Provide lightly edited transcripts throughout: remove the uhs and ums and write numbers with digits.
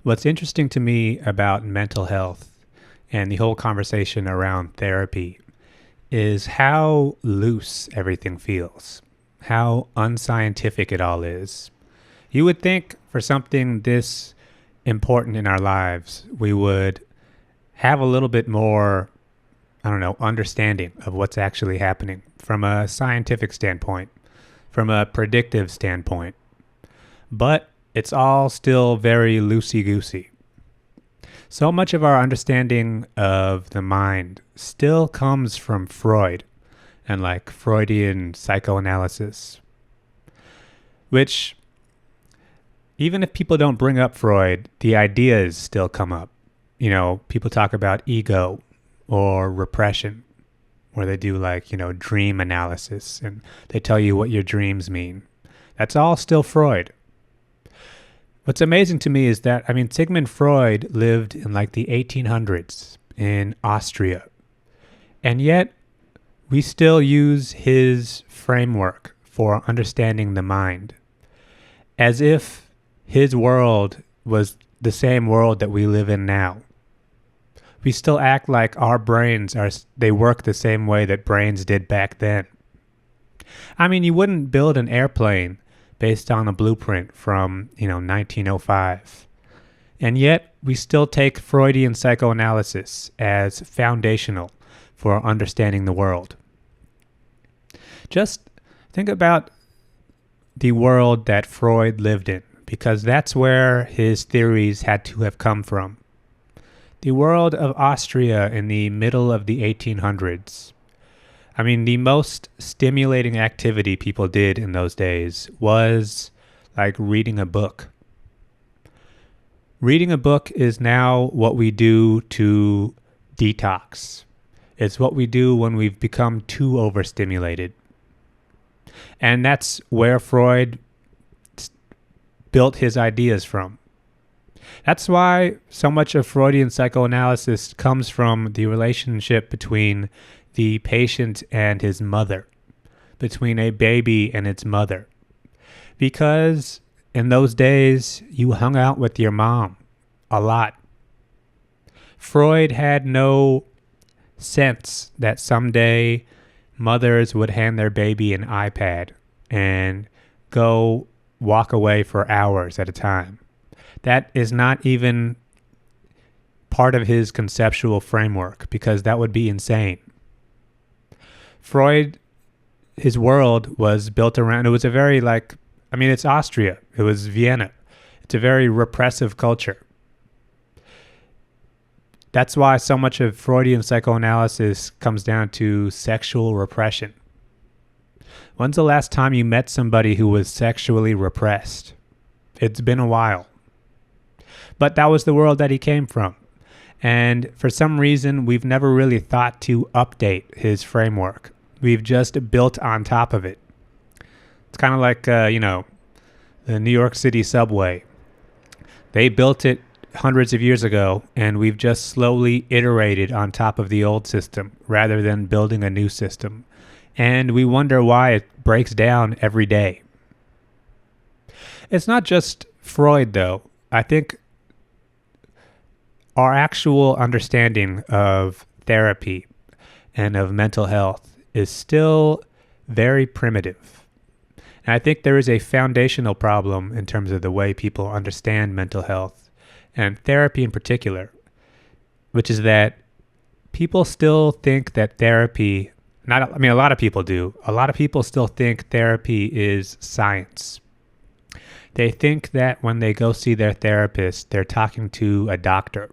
What's interesting to me about mental health and the whole conversation around therapy is how loose everything feels, how unscientific it all is. You would think for something this important in our lives, we would have a little bit more, I don't know, understanding of what's actually happening from a scientific standpoint, from a predictive standpoint. But it's all still very loosey-goosey. So much of our understanding of the mind still comes from Freud and like Freudian psychoanalysis, which even if people don't bring up Freud, the ideas still come up. You know, people talk about ego or repression, where they do like, dream analysis and they tell you what your dreams mean. That's all still Freud. What's amazing to me is that, Sigmund Freud lived in like the 1800s in Austria. And yet we still use his framework for understanding the mind as if his world was the same world that we live in now. We still act like our brains they work the same way that brains did back then. You wouldn't build an airplane based on a blueprint from, 1905. And yet we still take Freudian psychoanalysis as foundational for understanding the world. Just think about the world that Freud lived in, because that's where his theories had to have come from. The world of Austria in the middle of the 1800s. The most stimulating activity people did in those days was like reading a book. Reading a book is now what we do to detox. It's what we do when we've become too overstimulated. And that's where Freud built his ideas from. That's why so much of Freudian psychoanalysis comes from the relationship between the patient and his mother, between a baby and its mother. Because in those days, you hung out with your mom a lot. Freud had no sense that someday mothers would hand their baby an iPad and go walk away for hours at a time. That is not even part of his conceptual framework, because that would be insane. Freud, his world was built around, it was a very it's Austria, it was Vienna. It's a very repressive culture. That's why so much of Freudian psychoanalysis comes down to sexual repression. When's the last time you met somebody who was sexually repressed? It's been a while. But that was the world that he came from. And for some reason, we've never really thought to update his framework. We've just built on top of it. It's kind of like, the New York City subway. They built it hundreds of years ago, and we've just slowly iterated on top of the old system rather than building a new system. And we wonder why it breaks down every day. It's not just Freud, though. I think our actual understanding of therapy and of mental health is still very primitive. And I think there is a foundational problem in terms of the way people understand mental health and therapy in particular, which is that people still think that therapy, a lot of people do. A lot of people still think therapy is science. They think that when they go see their therapist, they're talking to a doctor.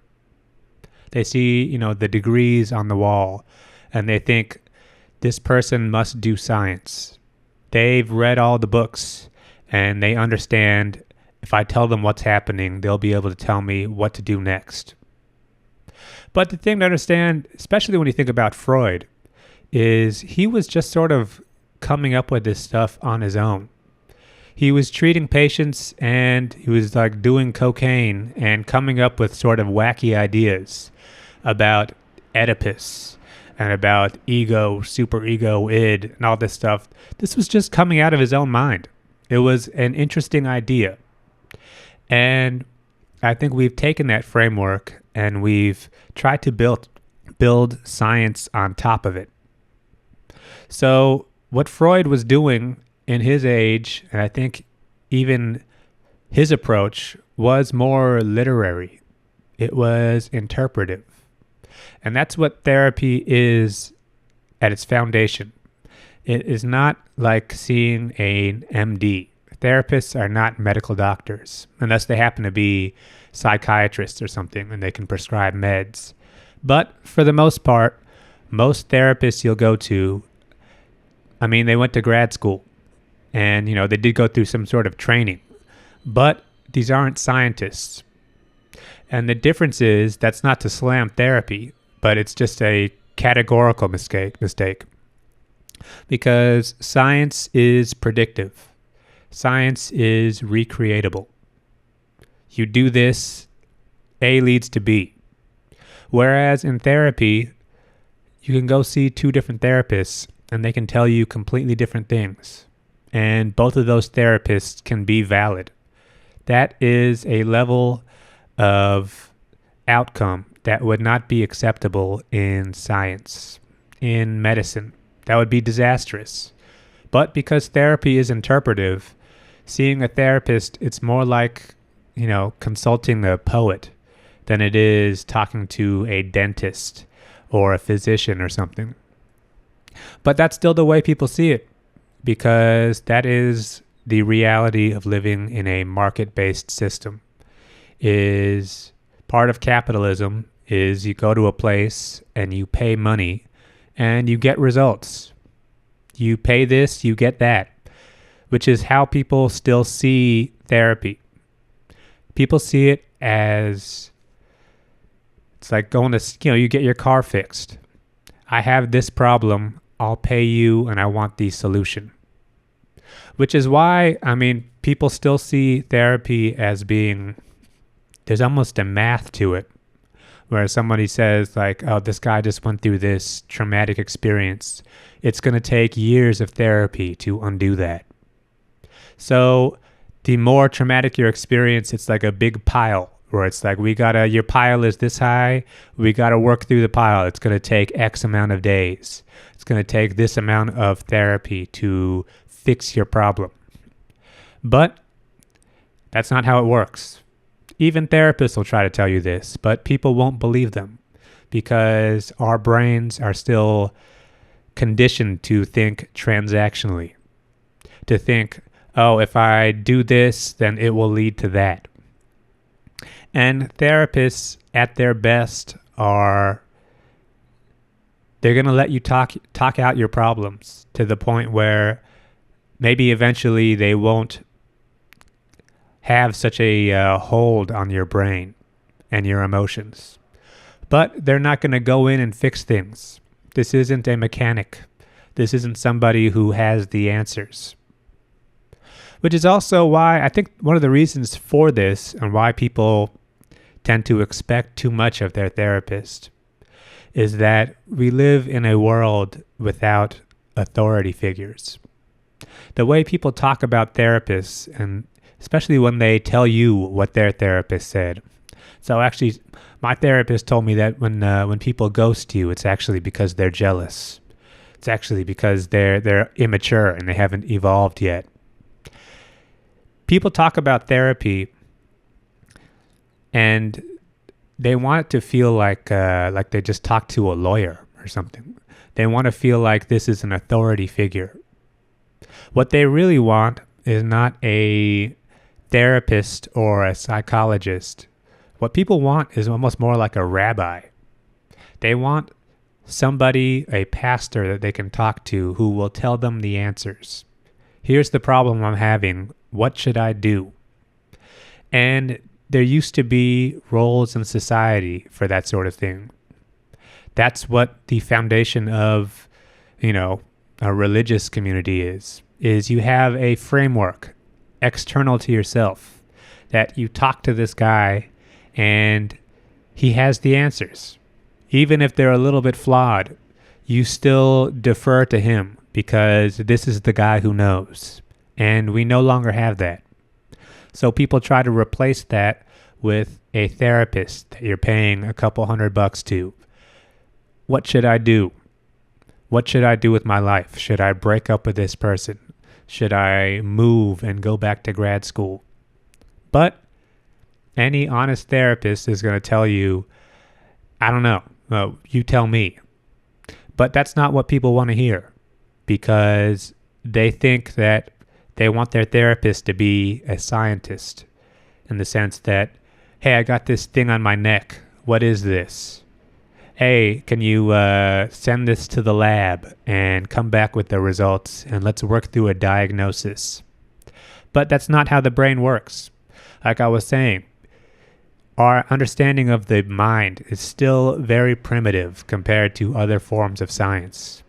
They see, the degrees on the wall, and they think this person must do science. They've read all the books, and they understand if I tell them what's happening, they'll be able to tell me what to do next. But the thing to understand, especially when you think about Freud, is he was just sort of coming up with this stuff on his own. He was treating patients, and he was like doing cocaine and coming up with sort of wacky ideas about Oedipus and about ego, superego, id, and all this stuff. This was just coming out of his own mind. It was an interesting idea. And I think we've taken that framework and we've tried to build science on top of it. So what Freud was doing in his age, and I think even his approach, was more literary. It was interpretive. And that's what therapy is at its foundation. It is not like seeing an MD. Therapists are not medical doctors, unless they happen to be psychiatrists or something and they can prescribe meds. But for the most part, most therapists you'll go to, I mean, they went to grad school and, they did go through some sort of training, but these aren't scientists. And the difference is, that's not to slam therapy, but it's just a categorical mistake. Because science is predictive. Science is recreatable. You do this, A leads to B. Whereas in therapy, you can go see two different therapists and they can tell you completely different things. And both of those therapists can be valid. That is a level of outcome that would not be acceptable in science, in medicine. That would be disastrous. But because therapy is interpretive, seeing a therapist, it's more like, consulting a poet than it is talking to a dentist or a physician or something. But that's still the way people see it, because that is the reality of living in a market-based system. Is part of capitalism is you go to a place and you pay money and you get results. You pay this, you get that, which is how people still see therapy. People see it as, it's like going to, you get your car fixed. I have this problem, I'll pay you and I want the solution. Which is why, people still see therapy as being, there's almost a math to it, where somebody says like, oh, this guy just went through this traumatic experience. It's going to take years of therapy to undo that. So the more traumatic your experience, it's like a big pile where it's like, your pile is this high. We got to work through the pile. It's going to take X amount of days. It's going to take this amount of therapy to fix your problem. But that's not how it works. Even therapists will try to tell you this, but people won't believe them because our brains are still conditioned to think transactionally, to think, oh, if I do this, then it will lead to that. And therapists at their best they're going to let you talk out your problems to the point where maybe eventually they won't have such a hold on your brain and your emotions. But they're not going to go in and fix things. This isn't a mechanic. This isn't somebody who has the answers. Which is also why I think one of the reasons for this and why people tend to expect too much of their therapist is that we live in a world without authority figures. The way people talk about therapists, and especially when they tell you what their therapist said. So actually, my therapist told me that when people ghost you, it's actually because they're jealous. It's actually because they're immature and they haven't evolved yet. People talk about therapy and they want it to feel like they just talked to a lawyer or something. They want to feel like this is an authority figure. What they really want is not a therapist or a psychologist. What people want is almost more like a rabbi. They want somebody, a pastor that they can talk to who will tell them the answers. Here's the problem I'm having. What should I do? And there used to be roles in society for that sort of thing. That's what the foundation of, a religious community is you have a framework external to yourself that you talk to this guy and he has the answers. Even if they're a little bit flawed, you still defer to him because this is the guy who knows. And we no longer have that. So people try to replace that with a therapist that you're paying a couple $100 to. What should I do? What should I do with my life? Should I break up with this person? Should I move and go back to grad school? But any honest therapist is going to tell you, I don't know. Well, you tell me. But that's not what people want to hear, because they think that they want their therapist to be a scientist, in the sense that, hey, I got this thing on my neck. What is this? Hey, can you send this to the lab and come back with the results, and let's work through a diagnosis. But that's not how the brain works. Like I was saying, our understanding of the mind is still very primitive compared to other forms of science.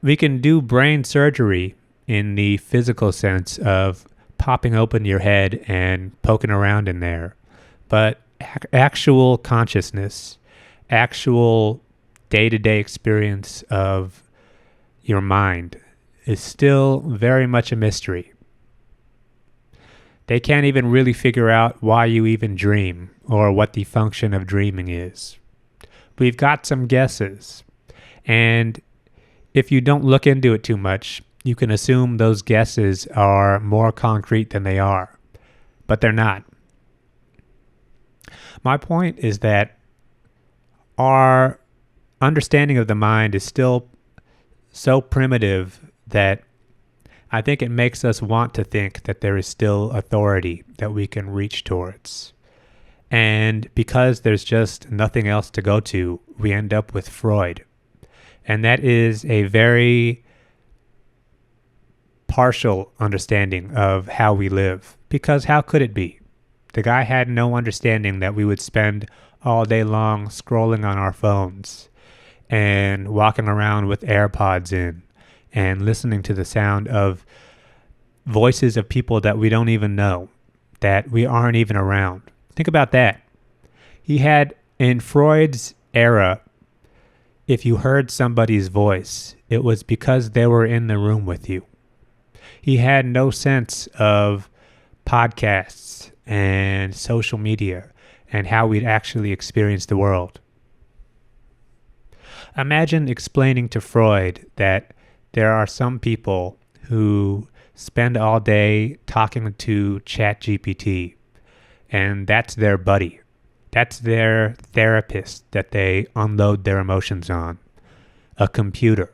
We can do brain surgery in the physical sense of popping open your head and poking around in there. But actual consciousness, actual day-to-day experience of your mind is still very much a mystery. They can't even really figure out why you even dream or what the function of dreaming is. We've got some guesses, and if you don't look into it too much, you can assume those guesses are more concrete than they are, but they're not. My point is that our understanding of the mind is still so primitive that I think it makes us want to think that there is still authority that we can reach towards. And because there's just nothing else to go to, we end up with Freud. And that is a very partial understanding of how we live. Because how could it be? The guy had no understanding that we would spend all day long scrolling on our phones and walking around with AirPods in and listening to the sound of voices of people that we don't even know, that we aren't even around. Think about that. He had, in Freud's era, if you heard somebody's voice, it was because they were in the room with you. He had no sense of podcasts and social media and how we'd actually experience the world. Imagine explaining to Freud that there are some people who spend all day talking to ChatGPT, and that's their buddy. That's their therapist that they unload their emotions on. A computer.